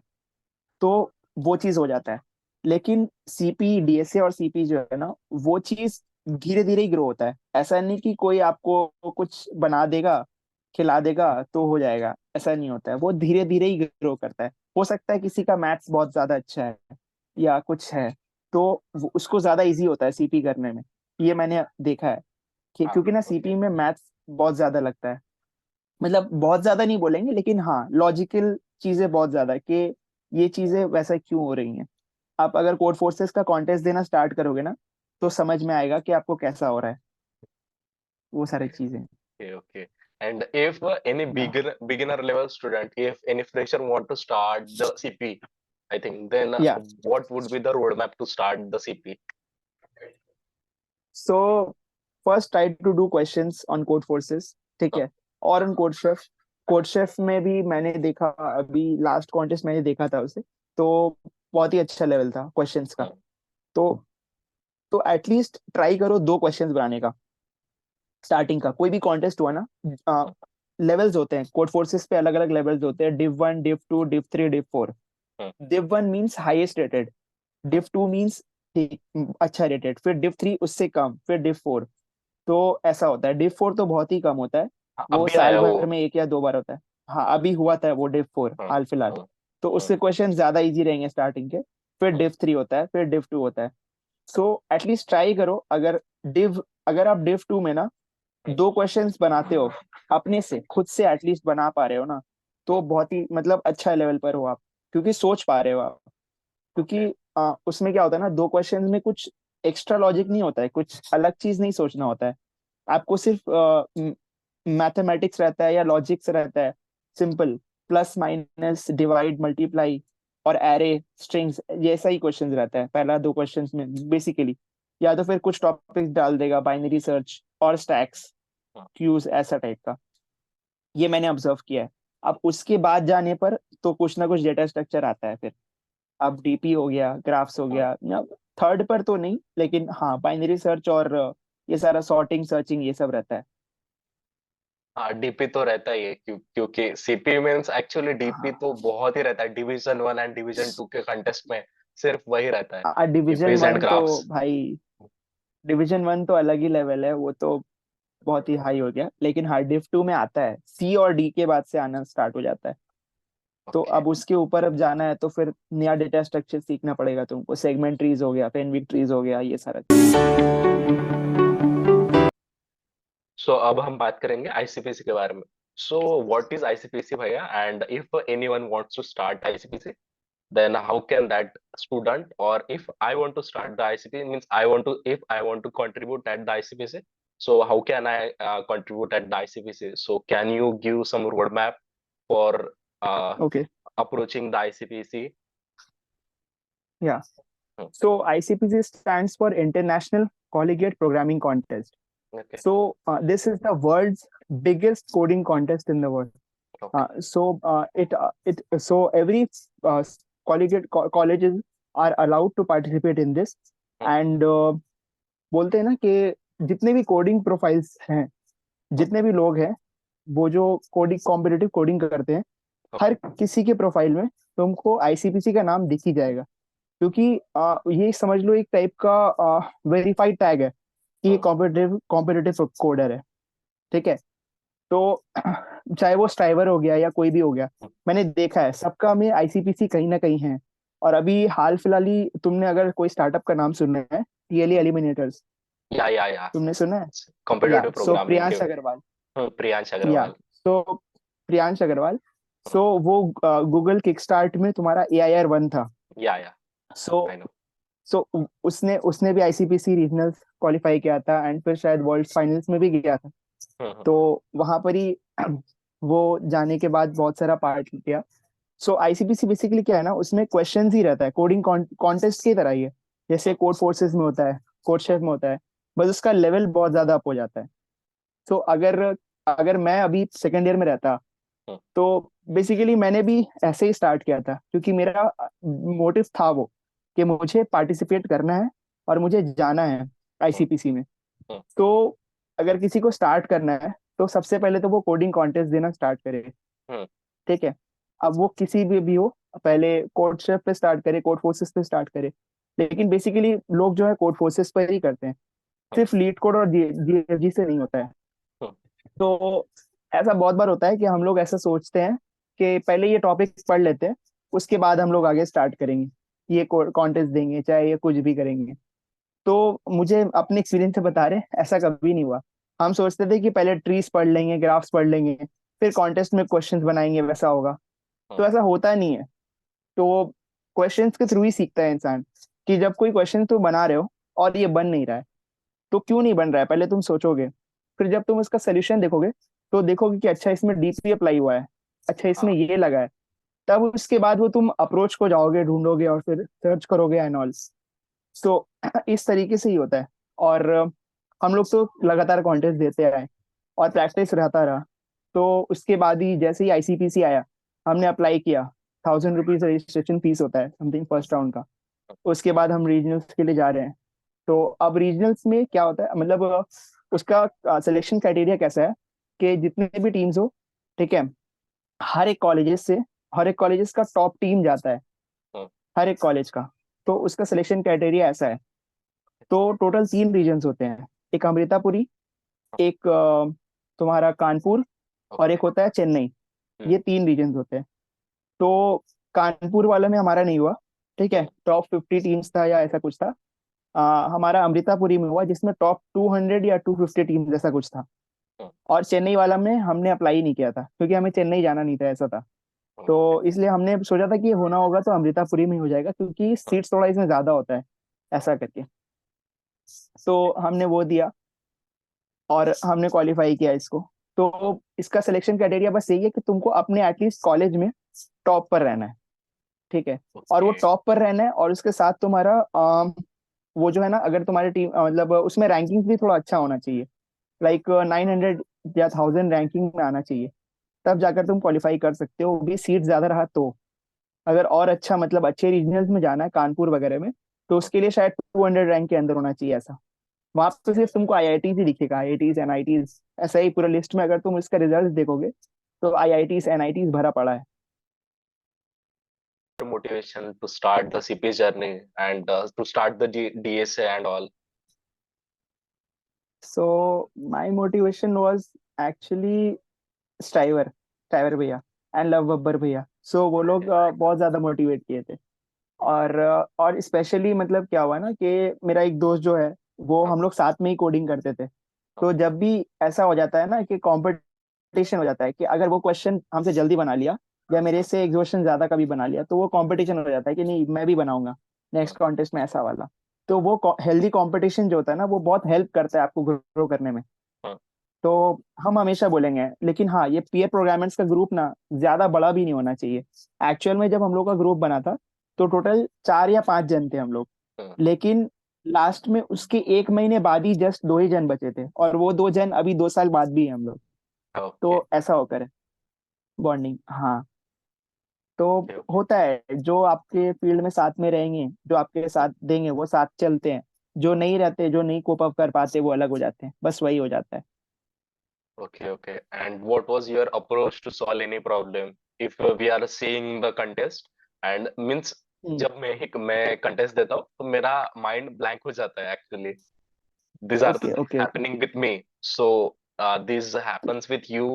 तो वो चीज हो जाता है। लेकिन सीपी डीएसए और सीपी जो है ना, वो चीज धीरे धीरे ही ग्रो होता है। ऐसा नहीं कि कोई आपको कुछ बना देगा, खिला देगा तो हो जाएगा, ऐसा नहीं होता है, वो धीरे धीरे ही ग्रो करता है। हो सकता है किसी का मैथ्स बहुत ज्यादा अच्छा है या कुछ है, तो उसको ज्यादा इजी होता है सीपी करने में, ये मैंने देखा है। कि हाँ, क्योंकि ना ओके. सीपी में मैथ्स बहुत ज्यादा लगता है, मतलब बहुत ज्यादा नहीं बोलेंगे, लेकिन हाँ लॉजिकल चीजें बहुत ज्यादा है कि ये चीजें वैसा क्यों हो रही हैं। आप अगर कोड फोर्सेस का कॉन्टेस्ट देना स्टार्ट करोगे ना, तो समझ में आएगा कि आपको कैसा हो रहा है, वो सारी चीजें। Okay, okay. And if any या beginner level student, if any fresher want to start the CP, I think then या what would be the roadmap to start the CP? So first try to do questions on Codeforces, ठीक Uh, है, और on code chef में भी मैंने देखा, अभी last contest मैंने देखा था उसे, तो बहुत ही अच्छा लेवल था क्वेश्चंस का। uh, तो एटलीस्ट ट्राई करो 2 क्वेश्चंस बनाने का। स्टार्टिंग का कोई भी कॉन्टेस्ट हुआ ना, लेवल्स होते हैं कोड फोर्सेस पे, अलग अलग लेवल्स होते हैं, div 1 div 2 div 3 div 4। uh, div 1 means highest rated, uh, div 2 means ठीक, अच्छा रेटेड, फिर डिव 3 उससे कम, फिर डिव 4। तो ऐसा होता है, डिव 4 तो बहुत ही कम होता है, हाँ, वो अभी साल आया वो। भर में एक या दो बार होता है। हाँ, अभी हुआ था वो डिव 4 हाँ हाल फिलहाल। हाँ तो हाँ उससे क्वेश्चन ज्यादा इजी रहेंगे स्टार्टिंग के। फिर हाँ डिव 3 होता है, फिर डिव 2 होता है। सो एटलीस्ट ट्राई करो, अगर आप डिव 2 में ना हाँ दो क्वेश्चंस बनाते हो, अपने से खुद से एटलीस्ट बना पा रहे हो ना, तो बहुत ही मतलब अच्छा लेवल पर हो आप, क्योंकि सोच पा रहे हो आप। ओके। क्योंकि उसमें क्या होता है ना, दो क्वेश्चन में कुछ एक्स्ट्रा लॉजिक नहीं होता है, कुछ अलग चीज नहीं सोचना होता है। आपको सिर्फ मैथमेटिक्स रहता है या लॉजिक्स रहता है, simple, plus minus divide multiply और एरे स्ट्रिंग्स, ये ऐसा ही क्वेश्चंस रहता है पहला दो क्वेश्चंस में बेसिकली। या तो फिर कुछ टॉपिक्स डाल देगा, बाइनरी सर्च और स्टैक्स, हाँ क्यूज, ऐसा टाइप का। ये मैंने ऑब्जर्व किया है। अब उसके बाद जाने पर तो कुछ ना कुछ डेटा स्ट्रक्चर आता है फिर। अब डीपी हो गया, ग्राफ्स हो हाँ गया, या थर्ड पर तो नहीं, लेकिन हाँ बाइनरी सर्च और ये सारा सॉर्टिंग सर्चिंग ये सब रहता है। हाँ, डीपी तो रहता ही है, क्योंकि सीपी मीन्स एक्चुअली डीपी तो हाँ, बहुत ही रहता है, डिवीजन 1 एंड डिवीजन 2 के कंटेस्ट में सिर्फ वही रहता है, डिवीजन डीपीज एंड वन तो ग्राफ्स। भाई, डिवीजन वन तो अलग ही लेवल है, वो तो बहुत ही हाई हो गया। लेकिन हाँ डिव टू में आता है, सी और डी के बाद से आना स्टार्ट हो जाता है। तो ओके। अब उसके ऊपर अब जाना है तो फिर नया डेटा स्ट्रक्चर सीखना पड़ेगा तुमको, सेगमेंट ट्रीज हो गया, पेनविक ट्रीज हो गया, ये सारा चीज। सो अब हम बात करेंगे आईसीपीसी के बारे में। सो व्हाट इज आईसीपीसी भैया, and if anyone wants to start I C P C, then how can that student, or if I want to start the ICP, means if I want to contribute at the ICPC, so how can I contribute at the ICPC? So can you give some roadmap for uh, okay, approaching the ICPC? Yeah Hmm, so I C P C stands for international collegiate programming contest. okay. So this is the world's biggest coding contest in the world. Okay. So every uh, colleges are allowed to participate in this. Hmm, And बोलते हैं ना कि जितने भी coding profiles हैं, hmm, जितने भी लोग हैं, वो जो कोडिंग कॉम्पिटिटिव कोडिंग करते हैं, हर okay. किसी के प्रोफाइल में तुमको आईसीपीसी का नाम दिख ही जाएगा। क्योंकि ये समझ लो एक टाइप का वेरीफाइड टैग है कि ये Hmm, कॉम्पिटिटिव कॉम्पिटिटिव कोडर है। ठीक है। तो चाहे वो स्ट्राइवर हो गया या कोई भी हो गया, hmm. मैंने देखा है सबका में आईसीपीसी कहीं ना कहीं है। और अभी हाल फिलहाल ही तुमने अगर कोई स्टार्टअप का नाम सुना है, टीएलई एलिमिनेटर्स, Yeah. तुमने सुना है? या Competitive सो programming के। प्रियांश अग्रवाल, प्रियांश या अग्रवाल। सो प्रियांश अग्रवाल, Hmm, सो वो गूगल किकस्टार्ट में तुम्हारा एआईआर वन था। yeah, so I know. सो उसने उसने भी आईसीपीसी रीजनल क्वालिफाई किया था, एंड फिर शायद वर्ल्ड फाइनल्स में भी गया था। Hmm, तो वहां पर ही वो जाने के बाद बहुत सारा पार्ट किया। सो आईसीपीसी बेसिकली क्या है ना, उसमें क्वेश्चंस ही रहता है, कोडिंग कॉन्टेस्ट की तरह ही है, जैसे hmm, कोड फोर्सेस में होता है, कोड hmm, शेफ में होता है। बस उसका लेवल बहुत ज्यादा अप हो जाता है। सो अगर अगर मैं अभी सेकेंड ईयर में रहता, hmm, तो बेसिकली मैंने भी ऐसे ही स्टार्ट किया था, क्योंकि मेरा मोटिव था वो, कि मुझे पार्टिसिपेट करना है और मुझे जाना है hmm, आईसीपीसी में। hmm, तो अगर किसी को स्टार्ट करना है तो सबसे पहले तो वो कोडिंग कॉन्टेस्ट देना स्टार्ट करे। hmm, ठीक है। अब वो किसी भी हो, पहले कोड शेफ पे स्टार्ट करे, कोड फोर्सेस पे स्टार्ट करे। लेकिन बेसिकली लोग जो है कोड फोर्सेस पर ही करते हैं, hmm, सिर्फ लीड कोड और जीएफजी से नहीं होता है। hmm, तो ऐसा बहुत बार होता है कि हम लोग ऐसा सोचते हैं कि पहले ये टॉपिक पढ़ लेते हैं, उसके बाद हम लोग आगे स्टार्ट करेंगे, ये कॉन्टेस्ट देंगे, चाहे ये कुछ भी करेंगे। तो मुझे अपने एक्सपीरियंस से बता रहे, ऐसा कभी नहीं हुआ। हम सोचते थे कि पहले ट्रीज पढ़ लेंगे, ग्राफ्स पढ़ लेंगे, फिर कॉन्टेस्ट में क्वेश्चंस बनाएंगे, वैसा होगा। hmm. तो ऐसा होता नहीं है। तो क्वेश्चंस के थ्रू ही सीखता है इंसान, कि जब कोई क्वेश्चन तुम बना रहे हो और ये बन नहीं रहा है, तो क्यों नहीं बन रहा है पहले तुम सोचोगे। फिर जब तुम इसका सोल्यूशन देखोगे, तो देखोगे कि अच्छा इसमें डीपी अप्लाई हुआ है, अच्छा इसमें हाँ, ये लगा है। तब उसके बाद वो तुम अप्रोच को जाओगे, ढूंढोगे और फिर सर्च करोगे एंड ऑल। तो इस तरीके से ही होता है। और हम लोग तो लगातार कॉन्टेस्ट देते आए और प्रैक्टिस रहता रहा। तो उसके बाद ही जैसे ही आईसीपीसी आया, हमने अप्लाई किया। 1000 रुपीज रजिस्ट्रेशन फीस होता है समथिंग फर्स्ट राउंड का। उसके बाद हम रीजनल्स के लिए जा रहे हैं। तो अब रीजनल्स में क्या होता है, मतलब उसका सिलेक्शन क्राइटेरिया कैसा है, कि जितने भी टीम्स हो, ठीक है, हर एक कॉलेजेस से, हर एक कॉलेजेस का टॉप टीम जाता है, hmm, हर एक कॉलेज का। तो उसका सिलेक्शन क्राइटेरिया ऐसा है। तो टोटल 3 रीजन्स होते हैं, एक अमृतापुरी, एक तुम्हारा कानपुर, और एक ओके। होता है चेन्नई। हम्म। ये 3 रीजन्स होते हैं। तो कानपुर वाले में हमारा नहीं हुआ, ठीक है, हम्म। टॉप 50 टीम्स था या ऐसा कुछ था। हमारा अमृतापुरी में हुआ, जिसमें टॉप 200 या 250 टीम्स ऐसा कुछ था। हम्म। और चेन्नई वाला में हमने अप्लाई नहीं किया था, क्योंकि हमें चेन्नई जाना नहीं था, ऐसा था। ओके। तो इसलिए हमने सोचा था कि ये होना होगा तो अमृतापुरी में ही हो जाएगा, क्योंकि सीट्स थोड़ा इसमें ज्यादा होता है, ऐसा करके। तो हमने वो दिया और हमने क्वालिफाई किया इसको। तो इसका सिलेक्शन क्राइटेरिया बस यही है कि तुमको अपने एटलीस्ट कॉलेज में टॉप पर रहना है, ठीक है। और वो ओके। टॉप पर रहना है, और उसके साथ तुम्हारा वो जो है ना, अगर तुम्हारी टीम मतलब उसमें रैंकिंग भी थोड़ा अच्छा होना चाहिए, लाइक 900 या 1000 रैंकिंग में आना चाहिए। तब जाकर तुम क्वालिफाई कर सकते हो, वो भी सीट ज्यादा रहा तो। अगर और अच्छा मतलब अच्छे रीजनल्स में जाना है, कानपुर वगैरह में, तो उसके लिए शायद 200 रैंक के अंदर होना चाहिए ऐसा। वहां तो सिर्फ तुमको आईआईटीज ही दिखेगा, आईआईटीज एनआईटीज, ऐसा ही पूरा लिस्ट में अगर तुम इसका रिजल्ट देखोगे तो आईआईटीज एनआईटीज भरा पड़ा है। Motivation to start the CP journey and to start the DSA and all. So my motivation was actually Striver Striver भैया एंड लव बब्बर भैया। सो वो लोग बहुत ज्यादा मोटिवेट किए थे। और स्पेशली मतलब क्या हुआ ना कि मेरा एक दोस्त जो है, वो हाँ, हम लोग साथ में ही कोडिंग करते थे। हाँ, तो जब भी ऐसा हो जाता है ना कि कंपटीशन हो जाता है, कि अगर वो क्वेश्चन हमसे जल्दी बना लिया या मेरे से एक क्वेश्चन ज्यादा कभी बना लिया, तो वो कंपटीशन हो जाता है कि नहीं मैं भी बनाऊंगा हाँ, नेक्स्ट कॉन्टेस्ट में, ऐसा वाला। तो वो हेल्दी कंपटीशन जो होता है ना, वो बहुत हेल्प करता है आपको ग्रो करने में। हाँ, तो हम हमेशा बोलेंगे, लेकिन हाँ, ये पीयर प्रोग्रामर्स का ग्रुप ना ज्यादा बड़ा भी नहीं होना चाहिए। एक्चुअल में जब हम लोग का ग्रुप बना था, तो टोटल 4 या 5 जन थे हम लोग। हाँ, लेकिन लास्ट में उसके 1 महीने बाद ही जस्ट 2 ही जन बचे थे, और वो 2 जन अभी 2 साल बाद भी हैं हम लोग। ओके। तो ऐसा होकर है बॉन्डिंग, हाँ। तो ओके। होता है, जो आपके फील्ड में साथ में रहेंगे, जो आपके साथ देंगे, वो साथ चलते हैं। जो नहीं रहते, जो नहीं कोप अप कर पाते, वो अलग हो जाते हैं, बस वही हो जाता है। Okay, okay. And what was your approach to solve any problem? If we are seeing the contest and means जब मैं contest देता हूँ तो मेरा mind blank हो जाता है actually. These are the okay things okay okay. happening with me. So this happens with you.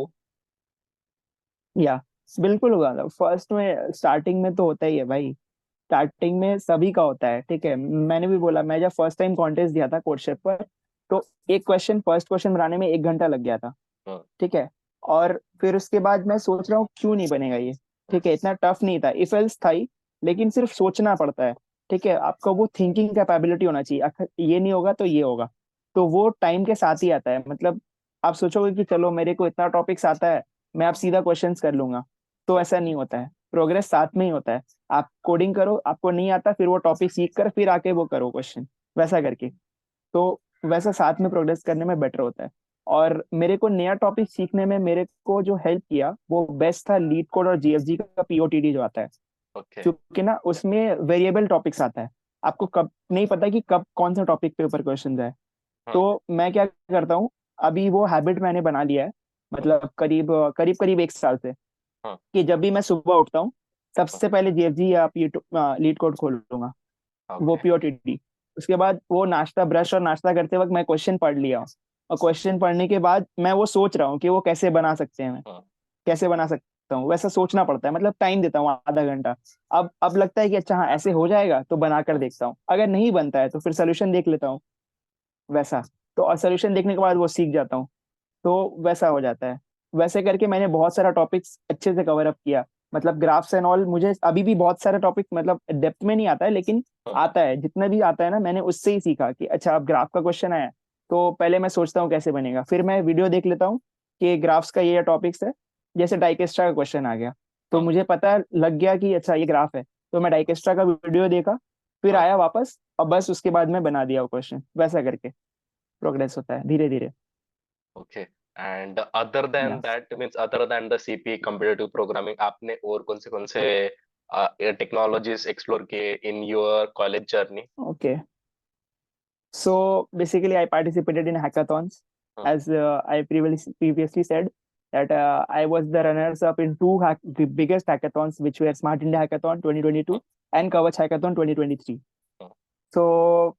या बिल्कुल होगा ना, फर्स्ट में स्टार्टिंग में तो होता ही है भाई। स्टार्टिंग में सभी का होता है, ठीक है। मैंने भी बोला, मैं जब फर्स्ट टाइम कॉन्टेस्ट दिया था कोडशेफ पर, तो एक क्वेश्चन, फर्स्ट क्वेश्चन बनाने में 1 घंटा लग गया था, हाँ, ठीक है। और फिर उसके बाद मैं सोच रहा हूँ क्यों नहीं बनेगा ये, हाँ, ठीक है। इतना टफ नहीं था, इफ एल्स था ही, लेकिन सिर्फ सोचना पड़ता है, ठीक है। आपका वो थिंकिंग कैपेबिलिटी होना चाहिए, ये नहीं होगा तो ये होगा। तो वो टाइम के साथ ही आता है, मतलब आप सोचोगे कि चलो मेरे को इतना टॉपिक्स आता है, मैं आप सीधा क्वेश्चंस कर लूंगा, तो ऐसा नहीं होता है। प्रोग्रेस साथ में ही होता है। आप कोडिंग करो, आपको नहीं आता, फिर वो टॉपिक सीख कर फिर आके वो करो क्वेश्चन, वैसा करके। तो वैसा साथ में प्रोग्रेस करने में बेटर होता है। और मेरे को नया टॉपिक सीखने में मेरे को जो हेल्प किया, वो बेस्ट था लीड कोड और जीएफजी का पीओटीडी जो आता है। okay. क्योंकि ना उसमें वेरिएबल टॉपिक्स आता है, आपको कब नहीं पता कि कब कौन सा टॉपिक पे ऊपर क्वेश्चन जाए। हाँ, तो मैं क्या करता हूँ, अभी वो हैबिट मैंने बना लिया है, हाँ, मतलब करीब करीब करीब 1 साल से, हाँ, कि जब भी मैं सुबह उठता हूँ, हाँ, सबसे पहले जीएफजी या लीड कोड खोल लूंगा, वो okay. पीओटीटी। उसके बाद वो नाश्ता, ब्रश और नाश्ता करते वक्त मैं क्वेश्चन पढ़ लिया हूँ। और क्वेश्चन पढ़ने के बाद मैं वो सोच रहा हूँ कि वो कैसे बना सकते हैं, हाँ, कैसे बना सकता हूँ, वैसा सोचना पड़ता है। मतलब टाइम देता हूँ आधा घंटा। अब लगता है कि अच्छा हाँ ऐसे हो जाएगा, तो बनाकर हाँ, देखता हूँ। अगर नहीं बनता है तो फिर सोल्यूशन देख लेता हूँ, वैसा। तो और सोल्यूशन देखने के बाद वो सीख जाता हूँ, तो वैसा हो जाता है। वैसे करके मैंने बहुत सारा टॉपिक्स अच्छे से कवर अप किया। मतलब ग्राफ्स एंड ऑल, मुझे अभी भी बहुत सारे टॉपिक मतलब डेप्थ में नहीं आता है, लेकिन हाँ, आता है, जितना भी आता है ना, मैंने उससे ही सीखा कि अच्छा अब ग्राफ का क्वेश्चन आया, तो पहले मैं सोचता हूँ कैसे बनेगा, फिर मैं वीडियो देख लेता हूँ कि ग्राफ्स का ये टॉपिक्स है। जैसे डाइकेस्ट्रा का क्वेश्चन आ गया, तो हाँ, मुझे पता लग गया कि अच्छा ये ग्राफ है, तो मैं डाइकेस्ट्रा का वीडियो देखा, फिर हाँ, आया वापस, और बस उसके बाद मैं बना दिया वो क्वेश्चन, वैसा करके प्रोग्रेस होता है धीरे धीरे। okay. And other than या that means other than the CP competitive programming आपने और कौन से टेक्नोलॉजीज एक्सप्लोर किए in your college journey? Okay. So basically, I participated in hackathons, हाँ, as I previously said that I was the runners up in the biggest hackathons, which were Smart India Hackathon 2022 हाँ, and हाँ, Kavach Hackathon 2023. तो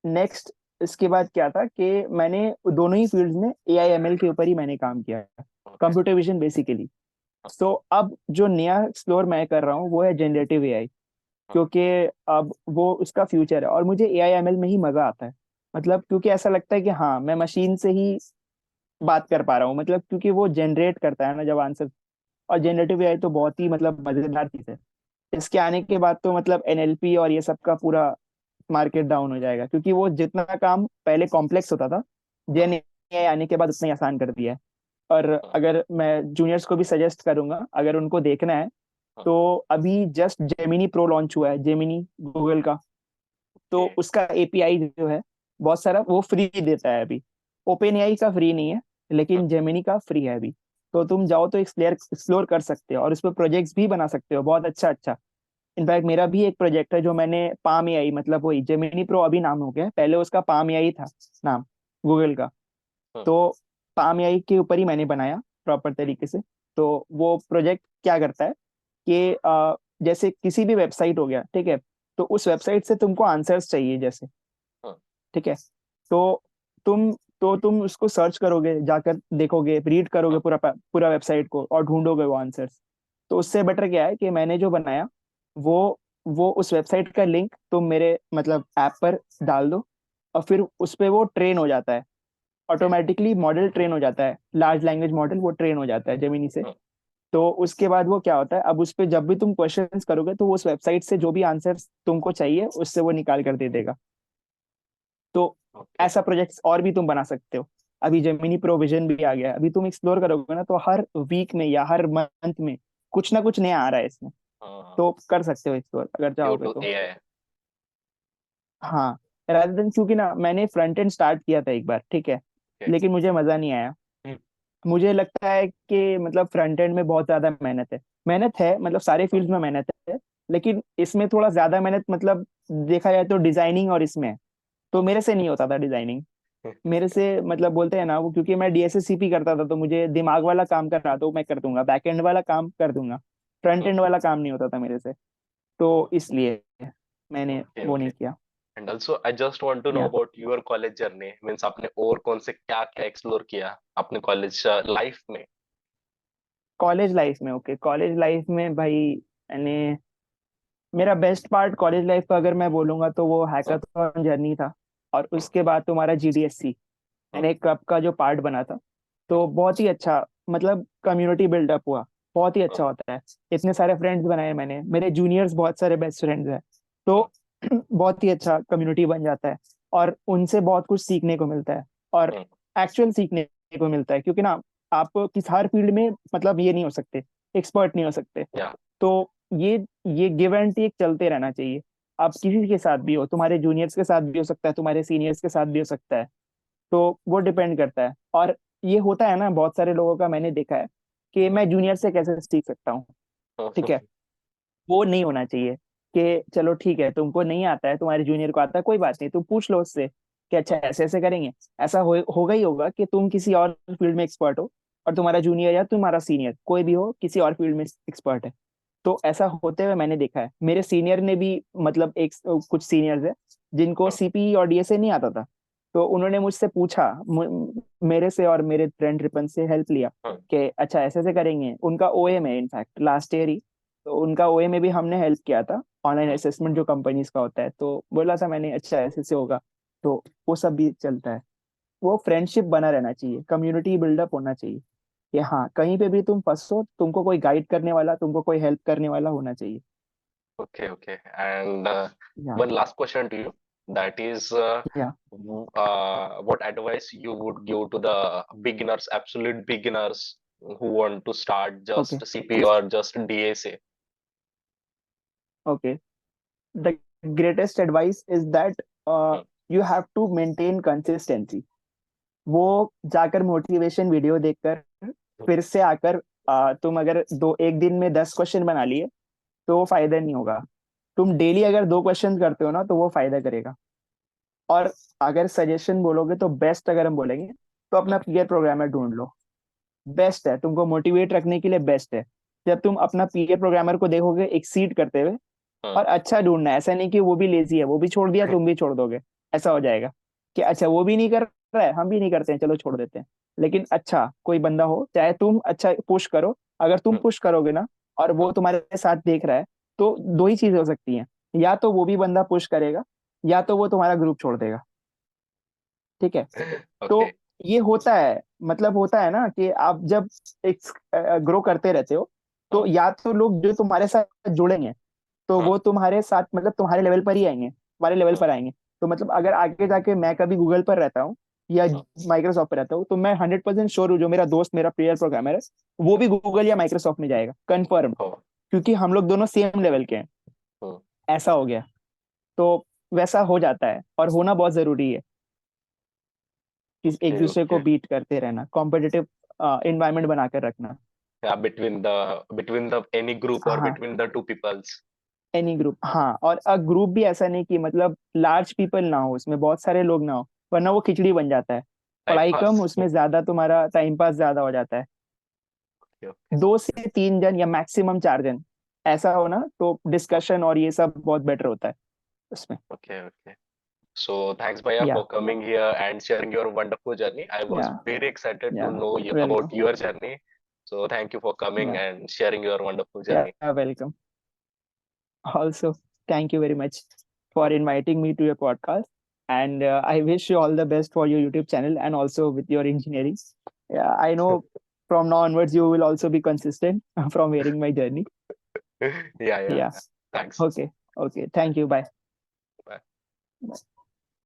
next इसके बाद क्या था कि मैंने दोनों ही फील्ड्स में AIML के ऊपर ही मैंने काम किया, ओके। Computer vision basically. तो अब जो नया एक्सप्लोर मैं कर रहा हूँ वो है जनरेटिव AI, क्योंकि अब वो उसका फ्यूचर है और मुझे AIML में ही मजा आता है। मतलब क्योंकि ऐसा लगता है कि हाँ मैं मशीन से ही बात कर पा रहा हूँ, मतलब क्योंकि वो जनरेट करता है ना जब आंसर। और जनरेटिव AI तो बहुत ही मतलब मजेदार चीज है। इसके आने के बाद तो मतलब NLP और ये सब का पूरा मार्केट डाउन हो जाएगा, क्योंकि वो जितना काम पहले कॉम्प्लेक्स होता था, जेन AI आने के बाद उतना ही आसान कर दिया है। और अगर मैं जूनियर्स को भी सजेस्ट करूंगा, अगर उनको देखना है, तो अभी जस्ट जेमिनी प्रो लॉन्च हुआ है, जेमिनी गूगल का। तो उसका API जो है बहुत सारा वो फ्री देता है अभी। ओपन AI का फ्री नहीं है, लेकिन जेमिनी का फ्री है अभी। तो तुम जाओ तो एक्सप्लोर कर सकते हो और उस पर प्रोजेक्ट्स भी बना सकते हो बहुत अच्छा अच्छा। इनफैक्ट मेरा भी एक प्रोजेक्ट है जो मैंने पाम AI, मतलब वही जेमिनी प्रो अभी नाम हो गया है, पहले उसका पाम AI था नाम, गूगल का। तो पाम AI के ऊपर ही मैंने बनाया प्रॉपर तरीके से। तो वो प्रोजेक्ट क्या करता है कि जैसे किसी भी वेबसाइट हो गया, ठीक है, तो उस वेबसाइट से तुमको आंसर्स चाहिए जैसे, ठीक है, तो तुम तुम उसको सर्च करोगे, जाकर देखोगे, रीड करोगे पूरा पूरा वेबसाइट को और ढूंढोगे वो आंसर्स। तो उससे बेटर क्या है कि मैंने जो बनाया वो वो उस वेबसाइट का लिंक तुम मेरे मतलब ऐप पर डाल दो, और फिर उस पे वो ट्रेन हो जाता है, ऑटोमेटिकली मॉडल ट्रेन हो जाता है, लार्ज लैंग्वेज मॉडल वो ट्रेन हो जाता है जेमिनी से। तो उसके बाद वो क्या होता है, अब उस पे जब भी तुम क्वेश्चंस करोगे तो वो उस वेबसाइट से जो भी आंसर तुमको चाहिए उससे वो निकाल कर दे देगा। तो ओके। ऐसा प्रोजेक्ट्स और भी तुम बना सकते हो। अभी जेमिनी प्रोविजन भी आ गया है, अभी तुम एक्सप्लोर करोगे ना तो हर वीक में या हर मंथ में कुछ ना कुछ नया आ रहा है इसमें। तो कर सकते हो एक्सप्लोर अगर ड्यू चाहोगे टू तो। AI। हाँ, रादर देन, क्योंकि ना मैंने फ्रंट एंड स्टार्ट किया था एक बार, ठीक है, लेकिन मुझे मजा नहीं आया। मुझे लगता है कि मतलब फ्रंट एंड में बहुत ज्यादा मेहनत है। मेहनत है मतलब सारे फील्ड में मेहनत है, लेकिन इसमें थोड़ा ज्यादा मेहनत, मतलब देखा जाए तो डिजाइनिंग और इसमें। तो मेरे से नहीं होता था डिजाइनिंग, मेरे से मतलब बोलते हैं ना वो, क्योंकि मैं DSSCP करता था तो मुझे दिमाग वाला काम करना तो मैं कर दूंगा, बैक एंड वाला काम कर दूंगा, फ्रंट एंड वाला काम नहीं होता था मेरे से। तो इसलिए मैंने ओके वो ओके। नहीं किया। And also I just want to know yeah about your college journey, means आपने और कौन से क्या क्या एक्सप्लोर किया अपने कॉलेज लाइफ में। कॉलेज लाइफ में, ओके, कॉलेज लाइफ में भाई मैंने, मेरा बेस्ट पार्ट कॉलेज लाइफ का अगर मैं बोलूंगा तो वो हैकाथॉन जर्नी था। और उसके बाद तुम्हारा GDSC, मैंने एक क्लब का जो पार्ट बना था। तो बहुत ही अच्छा, मतलब कम्युनिटी बिल्डअप हुआ, बहुत ही अच्छा होता है। इतने सारे फ्रेंड्स बनाए मैंने, मेरे जूनियर्स बहुत सारे बेस्ट फ्रेंड्स हैं। तो बहुत ही अच्छा कम्युनिटी बन जाता है और उनसे बहुत कुछ सीखने को मिलता है, और एक्चुअल सीखने को मिलता है, क्योंकि ना आप किस हर फील्ड में मतलब ये नहीं हो सकते, एक्सपर्ट नहीं हो सकते। या तो ये गिव एंड टेक चलते रहना चाहिए। आप किसी के साथ भी हो, तुम्हारे जूनियर्स के साथ भी हो सकता है, तुम्हारे सीनियर्स के साथ भी हो सकता है। तो वो डिपेंड करता है। और ये होता है ना बहुत सारे लोगों का, मैंने देखा है कि मैं जूनियर से कैसे सीख सकता हूँ, ठीक है, वो नहीं होना चाहिए। कि चलो ठीक है तुमको नहीं आता है, तुम्हारे जूनियर को आता है, कोई बात नहीं, तुम पूछ लो उससे कि अच्छा ऐसे ऐसे करेंगे। ऐसा होगा ही होगा कि तुम किसी और फील्ड में एक्सपर्ट हो और तुम्हारा जूनियर या तुम्हारा सीनियर कोई भी हो किसी और फील्ड में एक्सपर्ट है। तो ऐसा होते हुए मैंने देखा है, मेरे सीनियर ने भी, मतलब एक कुछ सीनियर्स है जिनको CPE और DSA नहीं आता था। तो उन्होंने मुझसे पूछा, मेरे से और मेरे फ्रेंड रिपन से हेल्प लिया कि अच्छा ऐसे ऐसे करेंगे। उनका OA में इनफैक्ट लास्ट ईयर ही, तो उनका OA में भी हमने हेल्प किया था, ऑनलाइन असेसमेंट जो कंपनीज का होता है। तो बोला था मैंने अच्छा ऐसे से होगा। तो वो सब भी चलता है। वो फ्रेंडशिप बना रहना चाहिए, कम्युनिटी बिल्डअप होना चाहिए कि हाँ कहीं पे भी तुम फंसो तुमको कोई गाइड करने वाला, तुमको कोई हेल्प करने वाला होना चाहिए। okay okay and या one last question to you, that is या what advice you would give to the beginners, absolute beginners, who want to start okay just CP or just DSA? Okay, the greatest advice is that you have to maintain consistency. वो जाकर motivation video देखकर फिर से आकर तुम अगर दो एक दिन में 10 क्वेश्चन बना लिए तो वो फायदा नहीं होगा। तुम डेली अगर 2 क्वेश्चन करते हो ना तो वो फायदा करेगा। और अगर सजेशन बोलोगे तो बेस्ट अगर हम बोलेंगे तो अपना पीयर प्रोग्रामर ढूंढ लो, बेस्ट है, तुमको मोटिवेट रखने के लिए बेस्ट है। जब तुम अपना पीयर प्रोग्रामर को देखोगे एक्सीड करते हुए, हाँ, और अच्छा ढूंढना है, ऐसा नहीं कि वो भी लेजी है, वो भी छोड़ दिया तुम भी छोड़ दोगे, ऐसा हो जाएगा कि अच्छा वो भी नहीं कर रहा है हम भी नहीं करते हैं चलो छोड़ देते हैं। लेकिन अच्छा कोई बंदा हो, चाहे तुम अच्छा पुश करो, अगर तुम हाँ, पुश करोगे ना और वो हाँ, तुम्हारे साथ देख रहा है, तो दो ही चीजें हो सकती हैं, या तो वो भी बंदा पुश करेगा या तो वो तुम्हारा ग्रुप छोड़ देगा। ठीक है। ओके। तो ये होता है, मतलब होता है ना कि आप जब एक ग्रो करते रहते हो, तो हाँ, या तो लोग जो तुम्हारे साथ जुड़ेंगे तो हाँ, वो तुम्हारे साथ मतलब तुम्हारे लेवल पर ही आएंगे, तुम्हारे लेवल हाँ, पर आएंगे। तो मतलब अगर आगे जाके मैं कभी गूगल पर रहता हूँ या हाँ, माइक्रोसॉफ्ट पर रहता हूँ, तो मैं 100% श्योर हूँ जो मेरा दोस्त मेरा प्रियर प्रोग्रामर है वो भी गूगल या माइक्रोसॉफ्ट में जाएगा, कंफर्म। हाँ, क्योंकि हम लोग दोनों सेम लेवल के हैं। हाँ, ऐसा हो गया। तो वैसा हो जाता है और होना बहुत जरूरी है कि एक ओके, दूसरे को ओके। बीट करते रहना, कॉम्पिटिटिव इन्वायरमेंट बनाकर रखना। Yeah, between the any group or हाँ, between the two peoples. Any group, हाँ। और अ ग्रुप भी ऐसा नहीं कि मतलब लार्ज पीपल ना हो, उसमें बहुत सारे लोग ना हो, वरना वो खिचड़ी बन जाता है। Time पढ़ाई कम, pass. उसमें ज्यादा तुम्हारा टाइम पास ज्यादा हो जाता है। Okay, okay, 2 से 3 जन या मैक्सिमम 4 जन ऐसा हो ना, तो डिस्कशन और ये सब बहुत बेटर होता है उसमें। okay, okay. So thanks, Bhaiya, या for coming here and sharing your wonderful journey. I या was very excited या to know about welcome. your journey. So thank you for coming या and sharing your wonderful journey. या welcome. Also, thank you very much for inviting me to your podcast. And I wish you all the best for your YouTube channel and also with your engineering. Yeah, I know from now onwards you will also be consistent from hearing my journey. Yeah, yeah. Yeah. Thanks. Okay. Okay. Thank you. Bye. Bye.